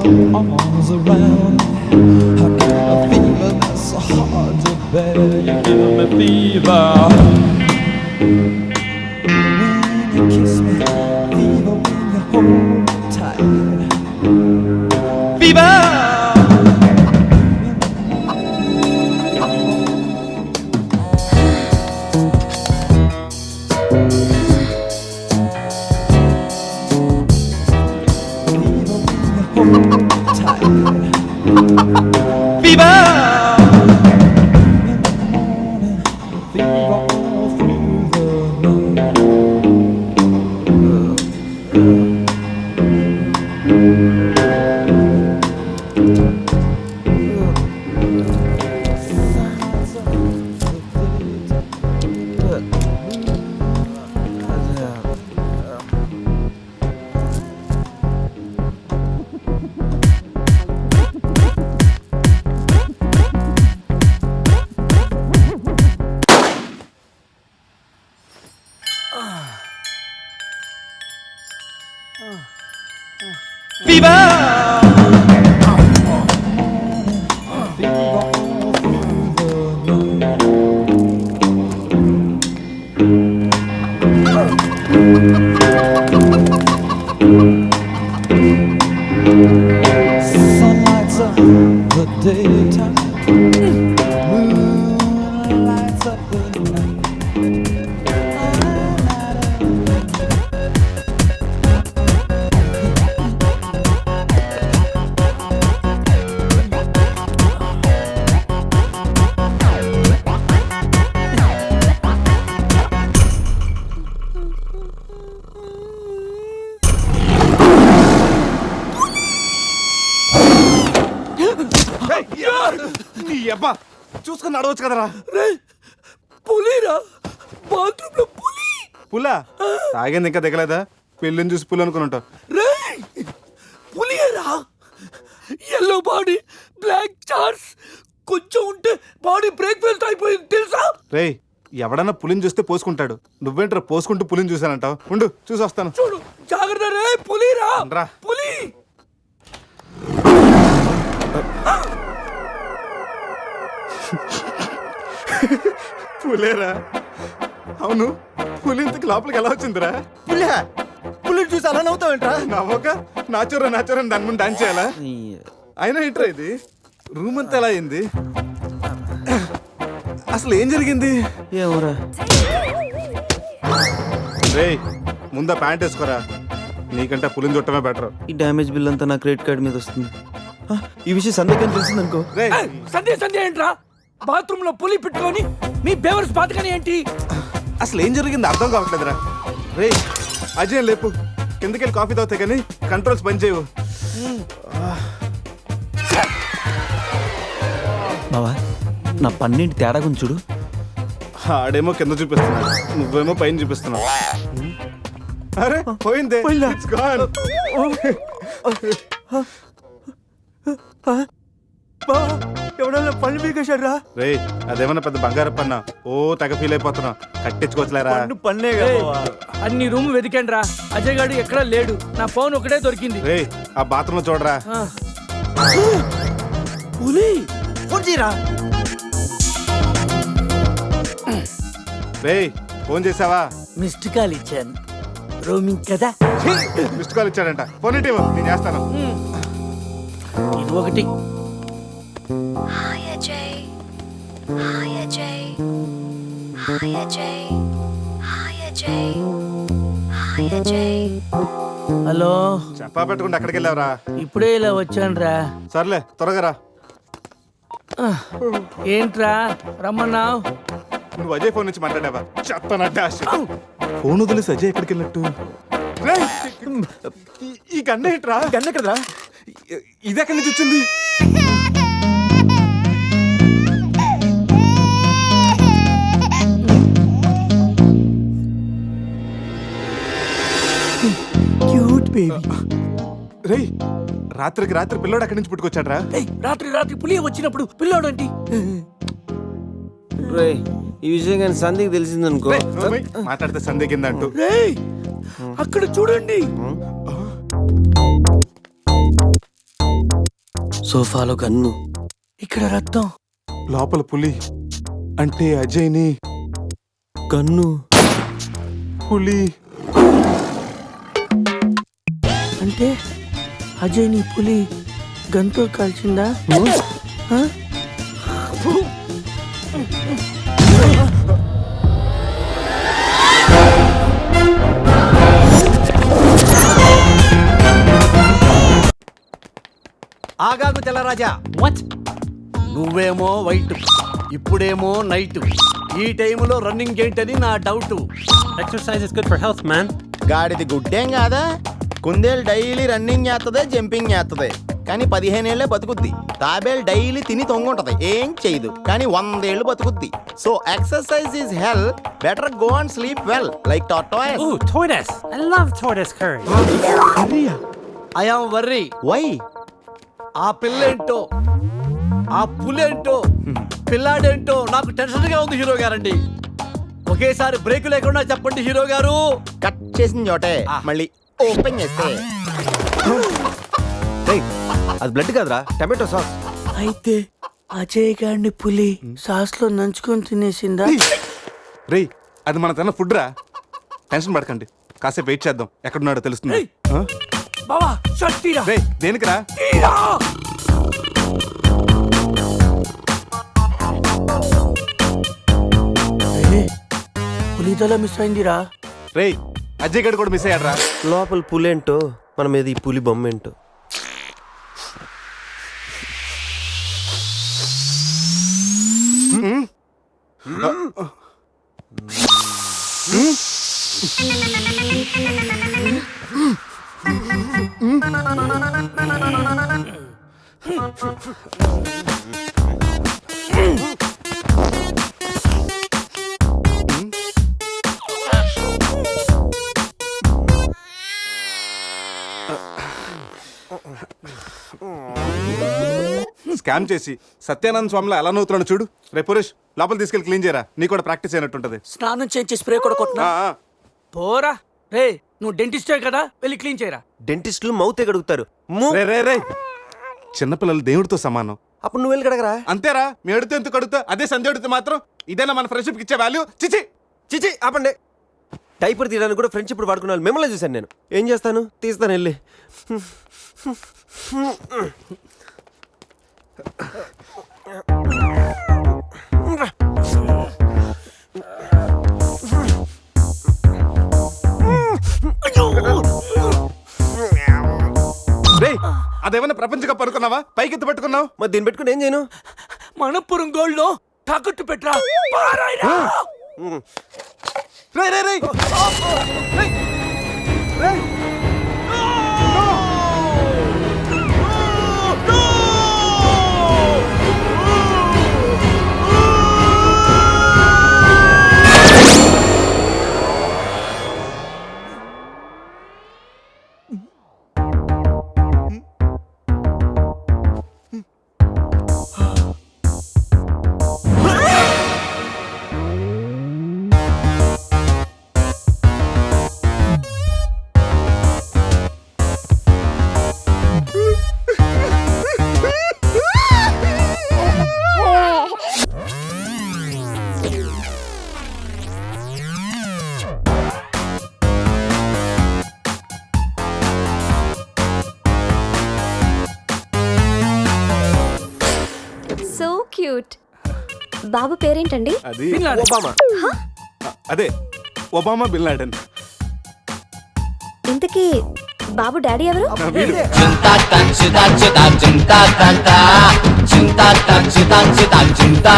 your arms around me. I get a fever that's so hard to bear. You give me fever when you kiss me, fever when you hold me tight. Fever. Sun lights up the daytime, moon lights up the night. నీ అబ్బా చూసుకుని నడవచ్చు కదరా. పులిరా, bathroom లో పులి. పులా తాగింది ఇంకా దిగలేదా? పెళ్ళిని చూసి పులి అనుకుని ఉంటావు. పులిరా, ఎల్లో బాడీ, బ్లాక్ చార్స్, కొంచెం ఉంటే బాడీ బ్రేక్ఫాస్ట్ అయిపోయింది తెలుసా? రేయ్ ఎవడన్నా పులిని చూస్తే పోసుకుంటాడు, నువ్వేంట్రా పోసుకుంటూ పులిని చూసానంటావు? ఉండు చూసి వస్తాను. చూడు జాగ్రత్త రే. పులిరా, రా. పులి. పులేరా? అవును, పులి ఇంతకు లోపలికి ఎలా వచ్చిందిరా? పులిని చూసి అలా నవ్వుతావేంట్రా? నవ్వక నాచురా నాచురా దాని ముందు డాన్స్ చేయాలా? అయినా ఏంట్రా ఇది? రూమ్ అంతా ఎలా అయింది? అసలు ఏం జరిగింది? ఏమోరా. రేయ్ ముందా ప్యాంట్ వేసుకోరా, నీకంటే పులిని చుట్టమే బెటర్. ఈ డ్యామేజ్ బిల్ అంతా నా క్రెడిట్ కార్డ్ మీద వస్తుంది. ఈ విషయం సందేహం తెలిసింది అనుకో. సంధ్య ఏంట్రా? బాత్రూమ్ లో పులి పెట్టుకొని మీ బేవర్స్ బాతకని ఏంటి? అసలు ఏం జరిగింది అర్థం కావట్లేదురా. రేయ్ అజయ్ లేపు, కిందకెళ్ళి కాఫీ తాగుతాయి కానీ కంట్రోల్స్ పని చేయవు. బావా నా పన్నెండు తేడా గురించి చూడు. ఆడేమో కింద చూపిస్తున్నాడు, నువ్వేమో పైన చూపిస్తున్నావు. అరే పోయిందే. It's gone. ఎవడన్నా పళ్ళు పీకేశాడ్రా? రేయ్ అదేమన్నా పెద్ద బంగారు పన్నా? ఓ తెగ ఫీల్ అయిపోతున్నా, కట్టించుకోవచ్చులేరా. పన్నే అన్ని రూమ్ వెతికాను రా, అజయ్ గాడు ఎక్కడా లేడు. నా ఫోన్ ఒకటే దొరికింది. రేయ్ ఆ బాత్రూమ్ లో చూడరా. పులి ఫోన్ చేయరా. రేయ్ ఫోన్ చేసావా? మిస్డ్ కాల్ ఇచ్చాను, రోమింగ్ కదా. మిస్డ్ కాల్ ఇచ్చాడంట, ఫోన్ ఇటు నేను చేస్తాను. ఇది ఒకటి. Hi Ajay. Hi Ajay. Hi Ajay. Hi Ajay. Hi Ajay. Hello, చెప్పా పెట్టకుండా అక్కడికి వెళ్ళావరా? ఇప్పుడే ఇలా వచ్చానురా. సర్లే త్వరగా రా. ఏంట్రా రమ్మన్నావు? నువ్వు అజయ్ ఫోన్ నుంచి మాట్లాడావా? చెప్తాను డాష్. ఫోన్ వదిలేసి అజయ్ ఎక్కడికి వెళ్ళట్టు? ఈ గన్న ఏంట్రా? గన్న కదరా? ఇది ఎక్కడి నుంచి వచ్చింది? Cute baby. రేయ్ రాత్రికి రాత్రి పిల్లోడు అక్కడి నుంచి పుట్టుకొచ్చాడ్రా. రాత్రి పులి వచ్చినప్పుడు పిల్లోడు ఏంటి? రేయ్ ఈ విషయం కానీ సంధికి తెలిసిందనుకో. మాట్లాడితే సందే కింద అంటూ. రేయ్ అక్కడ చూడండి. సోఫాలో గన్ను ఇక్కడ రక్తం. లోపల పులి అంటే అజయ్ని గన్ను పులి అంటే అజయ్ నీ పులి గంతో కాల్చిందా? ఆ? ఆగాగు తెల్లరాజా. What? నువ్వేమో వైట్, ఇప్పుడేమో నైట్. ఈ టైంలో రన్నింగ్ ఏంటని నా doubt. Exercise is good for health, man. గాడిది గుడ్డేం కాదా? కుందేలు డైలీ రన్నింగ్ చేస్తుంది, జంపింగ్ చేస్తుంది, కానీ 15 ఏళ్లే బతుకుద్ది. తాబేలు డైలీ తిని తొంగుంటది, ఏం చేయదు, కానీ 100 ఏళ్ళు బతుకుద్ది. So exercise is health, better go and sleep well like tortoise. Ooh, tortoise. I love tortoise curry. I am worry. Why? ఆ పిల్లేంటో, ఆ పులేంటో, పిల్లాడేంటో నాకు టెన్షన్ గా ఉంది హీరో గారండి. ఒకేసారి బ్రేక్ లేకుండా చెప్పండి హీరో గారు. కట్ చేసిన చోటే మళ్ళీ ఓపెన్ చేస్తే రేయ్, అది బ్లడ్ కాదురా, టమాటో సాస్. అయితే అజయ్ గారిని పులి సాస్ లో నంచుకొని తినేసిందా? రేయ్ అది మన తన ఫుడ్ రా, టెన్షన్ పడకండి, కాసేపు వెయిట్ చేద్దాం, ఎక్కడున్నాడో తెలుస్తుంది. ఏయ్! బావా షర్ట్ తీరా. రేయ్ దేనికిరా? తీరా. ఏ, పులి తల మిస్ అయిందిరా. రేయ్ అజయ్ గడు కూడా మిస్ అయ్యాడ్రా. లోపల పులేంటో మన మీద ఈ పులి బొమ్మ ఏంటో. స్కామ్ చేసి సత్యానంద స్వామిలో ఎలా నవ్వుతున్నాడు చూడు. రే పురేష్ లోపల తీసుకెళ్ళి క్లీన్ చేయరా, నీ కూడా ప్రాక్టీస్ అయినట్టుంటది. స్నానం చేయించి స్ప్రే కూడా కొట్టినా పోరా. రే నువ్వు డెంటిస్టే కదా, వెళ్ళి క్లీన్ చేయరా. డెంటిస్టులు మౌతే గడుగుతారు. రే రే రే చిన్నపిల్లలు దేవుడితో సమానం. అప్పుడు నువ్వు వెళ్ళి కడగరా. అంతేరా, మీ అడితే ఎందుకు అడుగుతా, అదే సంధ్య అడిగితే మాత్రం ఇదేనా మన ఫ్రెండ్షిప్ ఇచ్చే వాల్యూ? చిచి చిచి ఆపండి. టైపర్ తీయడానికి కూడా ఫ్రెండ్షిప్ ఇప్పుడు వాడుకున్నాను. మిమ్మల్ని చూశాను నేను. ఏం చేస్తాను, తీస్తాను వెళ్ళి. రే అదేమన్నా ప్రపంచ కప్ అనుకున్నావా, పైకి ఎత్తి పట్టుకున్నావు? మరి దీన్ని పెట్టుకుని ఏం చేయను? మనపురం గోల్డ్ లో తాకట్టు పెట్టరా. పారాయిరా. రే రే రే రే సో క్యూట్. బాబు పేరేంటండి? అది ఒబామా. అదే ఒబామా బిన్ లాడెన్. ఇంతకీ బాబు డాడీ ఎవరు? వీడు చింతా చింతా చింతా చింతా చింతా చింతా చింతా చింతా